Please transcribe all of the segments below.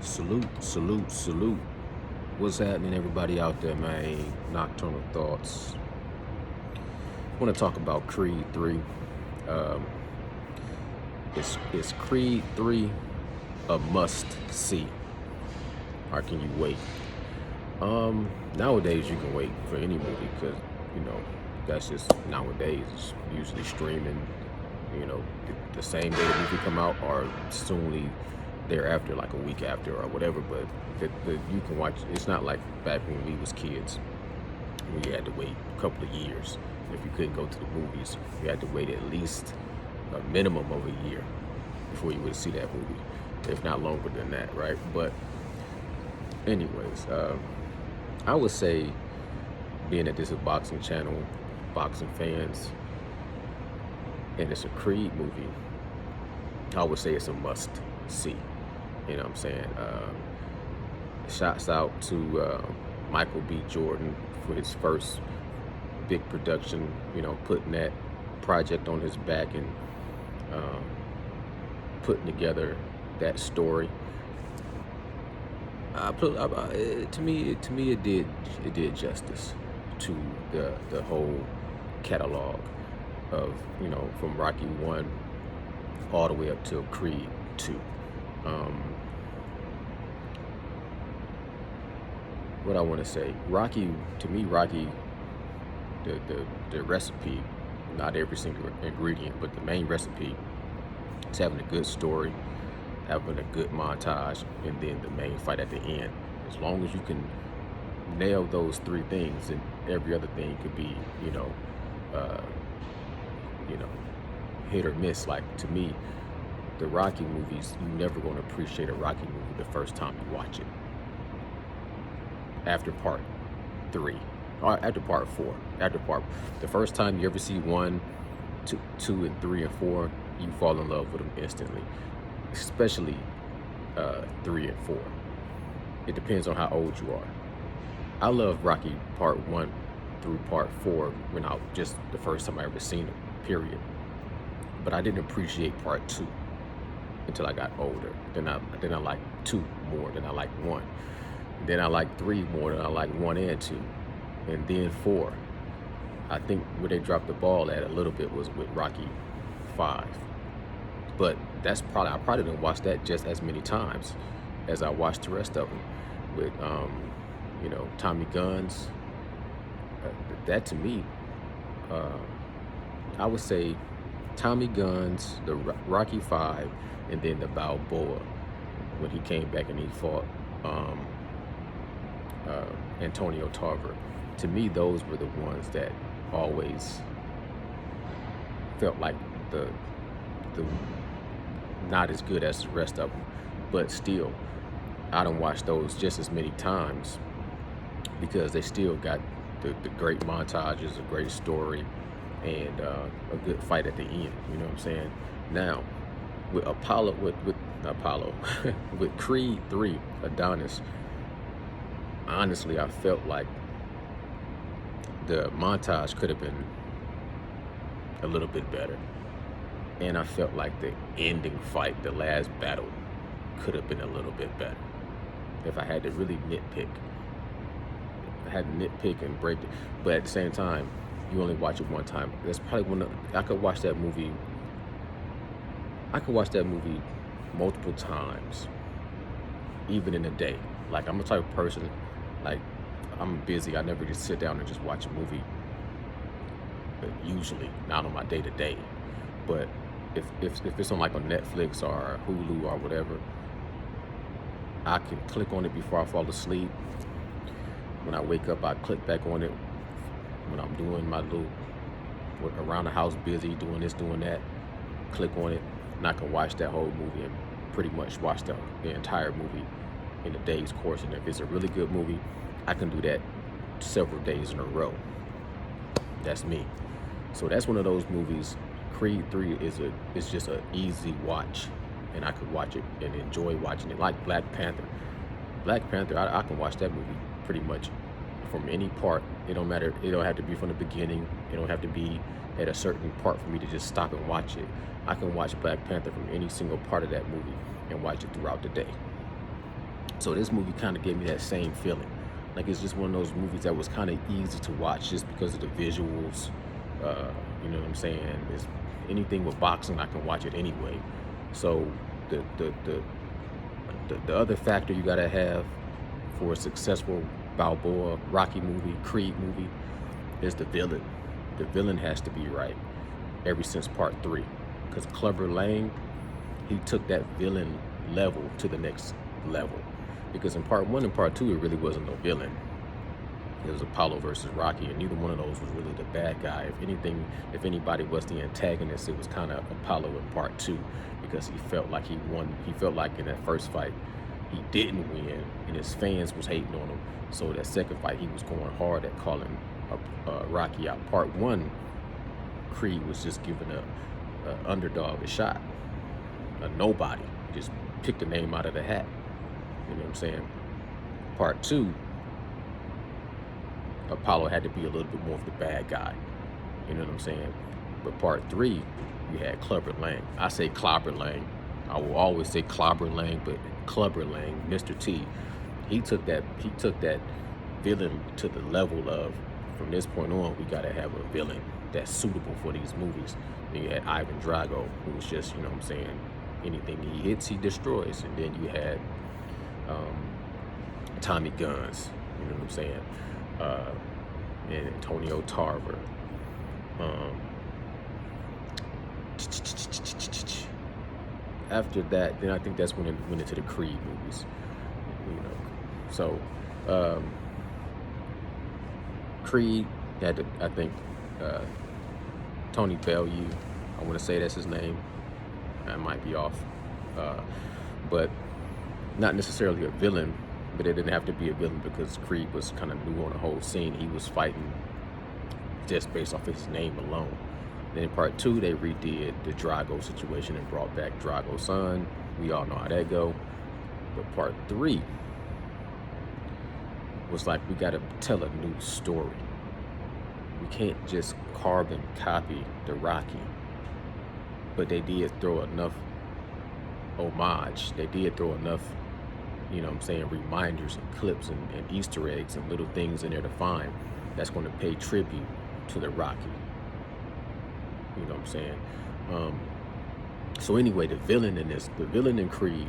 Salute, salute, salute. What's happening, everybody out there, man? Nocturnal Thoughts. I want to talk about Creed 3. Um, is Creed 3 a must see? Or can you wait? Nowadays you can wait for any movie because, you know, that's just nowadays. It's usually streaming, the same day the movie come out or soonly thereafter, like a week after or whatever. But you can watch. It's not like back when we was kids. We had to wait a couple of years. If you couldn't go to the movies, you had to wait at least a minimum of a year before you would see that movie, if not longer than that, right? But anyways, I would say, being that this is a boxing channel, boxing fans, and it's a Creed movie, I would say it's a must see. You know what I'm saying? Shouts out to Michael B. Jordan for his first big production, putting that project on his back and um, putting together that story. To me, it did justice to the whole catalog of, from Rocky 1 all the way up to Creed 2. Um, what I want to say, Rocky, to me, Rocky, the recipe, not every single ingredient, but the main recipe is having a good story, having a good montage, and then the main fight at the end. As long as you can nail those three things, and every other thing could be, uh, you know, hit or miss. Like, to me, the Rocky movies, you're never going to appreciate a Rocky movie the first time you watch it. After part 3, or after part 4, the first time you ever see 1, 2, and 3 and 4, you fall in love with them instantly. Especially 3 and 4. It depends on how old you are. I love Rocky part 1 through part 4 when I just the first time I ever seen it, period. But I didn't appreciate part 2 until I got older. Then I liked 2 more than I liked 1. Then I liked 3 more than I liked 1 and 2. And then 4. I think where they dropped the ball at a little bit was with Rocky 5. But I probably didn't watch that just as many times as I watched the rest of them. With Tommy Guns. That, to me, uh, I would say Tommy Guns, the Rocky 5, and then the Balboa when he came back and he fought Antonio Tarver. To me, those were the ones that always felt like the not as good as the rest of them, but still, I don't watch those just as many times because they still got the great montages, a great story, and a good fight at the end. You know what I'm saying? Now, with not Apollo, with Creed 3, Adonis, honestly, I felt like the montage could have been a little bit better. And I felt like the ending fight, the last battle, could have been a little bit better. If I had to really nitpick, and break it. But at the same time, you only watch it one time. That's probably I could watch that movie. Multiple times, even in a day. Like, I'm the type of person, like, I'm busy. I never just sit down and just watch a movie. Usually, not on my day to day. But if it's on, like, on Netflix or Hulu or whatever, I can click on it before I fall asleep. When I wake up, I click back on it. When I'm doing my little around the house, busy doing this, doing that, click on it, and I can watch that whole movie and pretty much watch the entire movie in a day's course. And if it's a really good movie, I can do that several days in a row. That's me. So that's one of those movies. Creed 3 is just an easy watch, and I could watch it and enjoy watching it. Like Black Panther. I can watch that movie pretty much from any part. It don't matter. It don't have to be from the beginning. It don't have to be at a certain part for me to just stop and watch it. I can watch Black Panther from any single part of that movie and watch it throughout the day. So this movie kind of gave me that same feeling. Like it's just one of those movies that was kind of easy to watch just because of the visuals. Uh, you know what I'm saying? It's anything with boxing, I can watch it anyway. So the the the the other factor you gotta have for a successful Balboa, Rocky movie, Creed movie is the villain. The villain has to be right ever since part three. Because Clubber Lang, he took that villain level to the next level. Because in part one and part two, it really wasn't no villain. It was Apollo versus Rocky, and neither one of those was really the bad guy. If anything, if anybody was the antagonist, it was kind of Apollo in part two, because he felt like he won. He felt like in that first fight, he didn't win, and his fans was hating on him. So that second fight, he was going hard at calling Rocky out. Part one, Creed was just giving a underdog a shot, a nobody. Just picked a name out of the hat. You know what I'm saying? Part two, Apollo had to be a little bit more of the bad guy. You know what I'm saying? But part three, you had Clubber Lang. I say Clubber Lang. I will always say Clubber Lang, but Clubber Lang, Mr. T, he took that villain to the level of, from this point on, we gotta have a villain that's suitable for these movies. Then you had Ivan Drago, who was just, you know what I'm saying, anything he hits, he destroys. And then you had Tommy Guns, you know what I'm saying? And Antonio Tarver. After that, then I think that's when it went into the Creed movies, you know. So Creed had to, I think, Tony Bellew, I want to say that's his name. I might be off, but not necessarily a villain. But it didn't have to be a villain because Creed was kind of new on the whole scene. He was fighting just based off his name alone. Then in part two, they redid the Drago situation and brought back Drago's son. We all know how that go. But part three was like, we got to tell a new story. We can't just carbon copy the Rocky. But they did throw enough homage. They did throw enough, you know what I'm saying, reminders and clips and Easter eggs and little things in there to find that's going to pay tribute to the Rocky. You know what I'm saying? So anyway, the villain in Creed,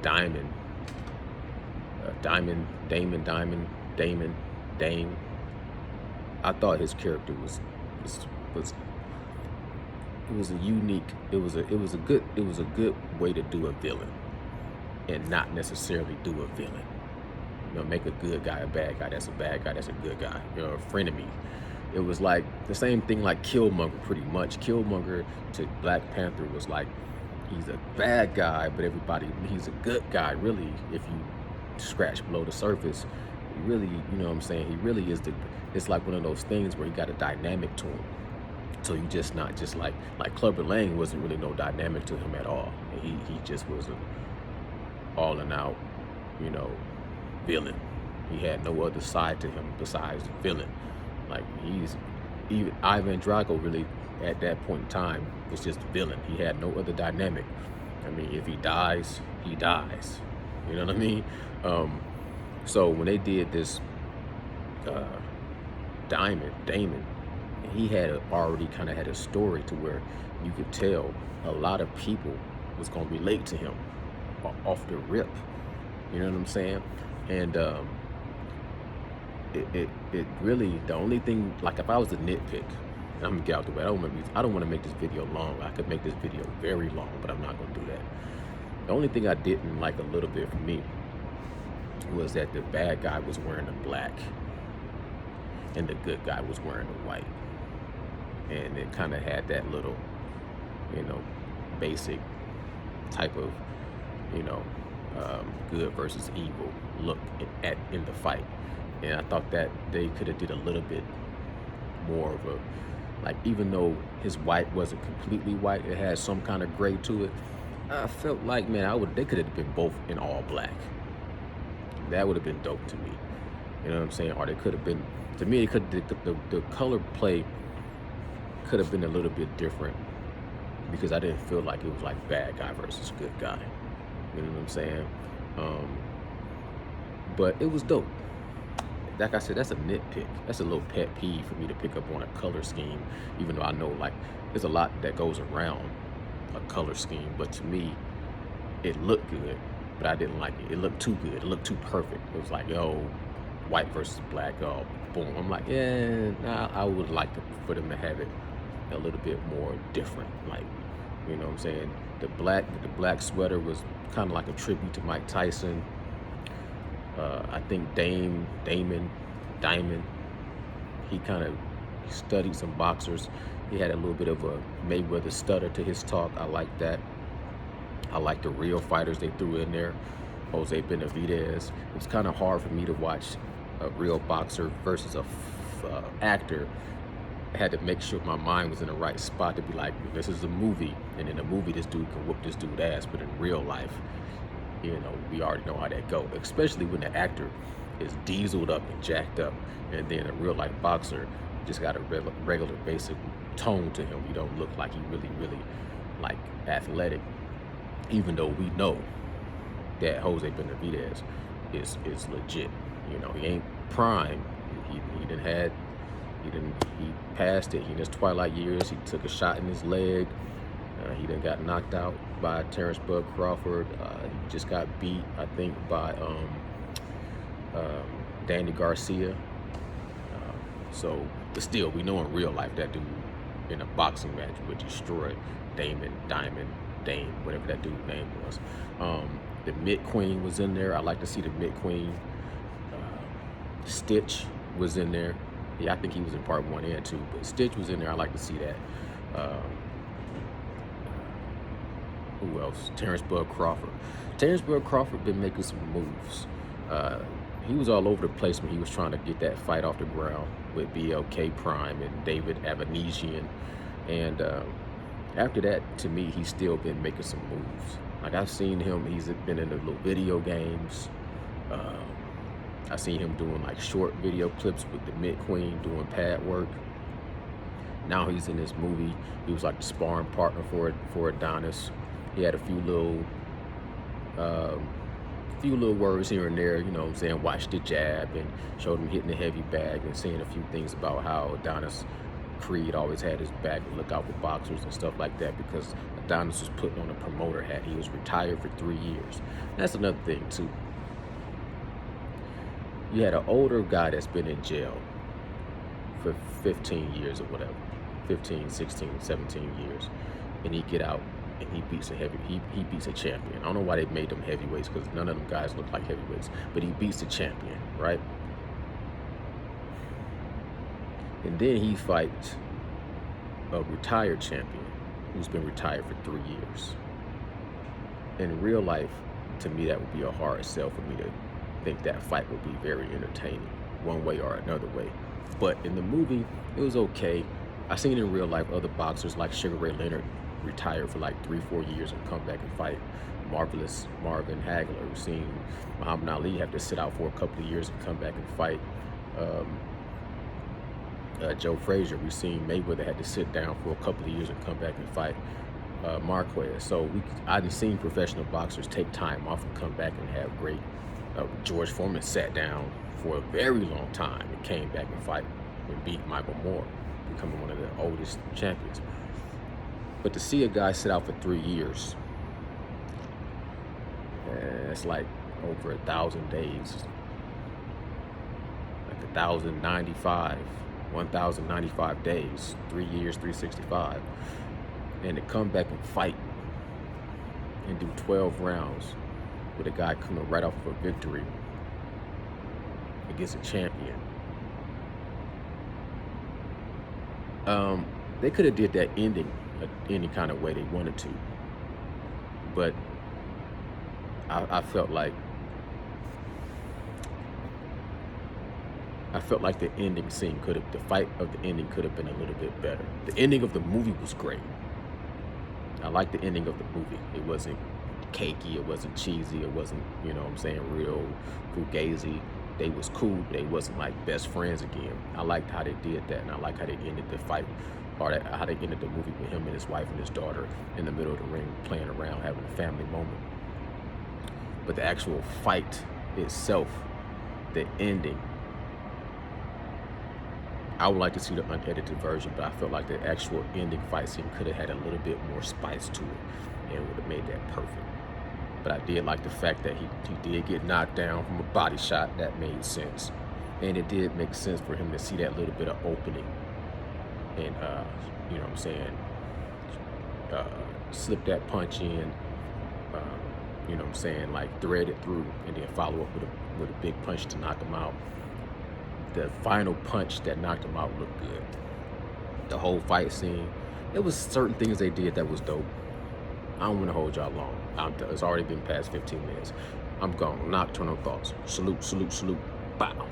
Damon, Dame. I thought his character was it was a unique, it was a good way to do a villain. And not necessarily do a villain. You know, make a good guy a bad guy. That's a bad guy. That's a good guy. You know, a frenemy. It was like the same thing like Killmonger, pretty much. Killmonger to Black Panther was like, he's a bad guy, but he's a good guy. Really, if you scratch below the surface, he really, you know what I'm saying? He really is it's like one of those things where he got a dynamic to him. So you just not just like Clubber Lang wasn't really no dynamic to him at all. He just was a all and out, you know, villain. He had no other side to him besides villain. Like even Ivan Drago really at that point in time was just villain. He had no other dynamic. I mean, if he dies, he dies. You know what I mean? So when they did this Damon, he had already kind of had a story to where you could tell a lot of people was gonna relate to him off the rip. You know what I'm saying? And it really, the only thing, like if I was to nitpick, and I'm gonna get out the way, I don't want to make this video long. I could make this video very long, but I'm not gonna do that. The only thing I didn't like a little bit for me was that the bad guy was wearing the black and the good guy was wearing the white. And it kind of had that little, you know, basic type of, you know, good versus evil look in the fight. And I thought that they could have did a little bit more of a, like, even though his white wasn't completely white, it had some kind of gray to it. I felt like, man, they could have been both in all black. That would have been dope to me. You know what I'm saying? Or they could have been, to me, it could the color play could have been a little bit different, because I didn't feel like it was like bad guy versus good guy. You know what I'm saying? Um, but it was dope. Like I said, that's a nitpick. That's a little pet peeve for me to pick up on a color scheme, even though I know like there's a lot that goes around a color scheme. But to me, it looked good, but I didn't like it. It looked too good. It looked too perfect. It was like, yo, white versus black. Oh, boom. I'm like, yeah, nah, I would like for them to have it a little bit more different. Like, you know what I'm saying? The black sweater was kind of like a tribute to Mike Tyson. I think Diamond, he kind of studied some boxers. He had a little bit of a Mayweather stutter to his talk. I like that. I like the real fighters they threw in there. Jose Benavidez. It was kind of hard for me to watch a real boxer versus a actor. I had to make sure my mind was in the right spot to be like, this is a movie, and in a movie, this dude can whoop this dude's ass, but in real life, you know, we already know how that goes, especially when the actor is dieseled up and jacked up, and then a real life boxer just got a regular basic tone to him. You don't look like he really like athletic, even though we know that Jose Benavidez is legit. You know, he ain't prime. He passed it. He in his twilight years, he took a shot in his leg. He then got knocked out by Terrence Bud Crawford. He just got beat, I think, by Danny Garcia. But still, we know in real life that dude in a boxing match would destroy Dame, whatever that dude's name was. The Mid Queen was in there. I like to see the Mid Queen. Stitch was in there. Yeah, I think he was in part 1 and 2, but Stitch was in there. I like to see that. Who else? Terrence Bud Crawford. Terrence Bud Crawford been making some moves. He was all over the place when he was trying to get that fight off the ground with BLK Prime and David Avanesian. And after that, to me, he's still been making some moves. Like I've seen him, he's been in the little video games. I've seen him doing like short video clips with the Mid Queen doing pad work. Now he's in this movie. He was like the sparring partner for Adonis. He had a few little words here and there, you know what I'm saying, watch the jab, and showed him hitting the heavy bag and saying a few things about how Adonis Creed always had his back and look out for boxers and stuff like that, because Adonis was putting on a promoter hat. He was retired for 3 years. That's another thing too. You had an older guy that's been in jail for 15 years or whatever, 15, 16, 17 years, and he get out and he beats a champion. I don't know why they made them heavyweights, because none of them guys look like heavyweights, but he beats a champion, right? And then he fights a retired champion who's been retired for 3 years. In real life, to me, that would be a hard sell for me to think that fight would be very entertaining, one way or another way. But in the movie, it was okay. I seen in real life other boxers like Sugar Ray Leonard retire for like 3-4 years and come back and fight. Marvelous Marvin Hagler. We've seen Muhammad Ali have to sit out for a couple of years and come back and fight. Joe Frazier. We've seen Mayweather had to sit down for a couple of years and come back and fight Marquez. So I've seen professional boxers take time off and come back and have great. George Foreman sat down for a very long time and came back and fight and beat Michael Moore, becoming one of the oldest champions. But to see a guy sit out for 3 years, it's like over 1,000 days, like 1,095 days, 3 years, 365, and to come back and fight and do 12 rounds with a guy coming right off of a victory against a champion. They could have did that ending any kind of way they wanted to, but I felt like the ending scene the fight of the ending could have been a little bit better. The ending of the movie was great. I liked the ending of the movie. It wasn't cakey, it wasn't cheesy, it wasn't, you know what I'm saying, real fugazi. They was cool, they wasn't like best friends again. I liked how they did that, and I liked how they ended the fight, or how they ended the movie with him and his wife and his daughter in the middle of the ring playing around, having a family moment. But the actual fight itself, the ending, I would like to see the unedited version, but I felt like the actual ending fight scene could have had a little bit more spice to it and would have made that perfect. But I did like the fact that he did get knocked down from a body shot. That made sense. And it did make sense for him to see that little bit of opening and, you know what I'm saying, slip that punch in, you know what I'm saying, like thread it through and then follow up with a big punch to knock him out. The final punch that knocked him out looked good. The whole fight scene, it was certain things they did that was dope. I don't want to hold y'all long. It's already been past 15 minutes. I'm gone. Nocturnal Thoughts. Salute, salute, salute. Bow.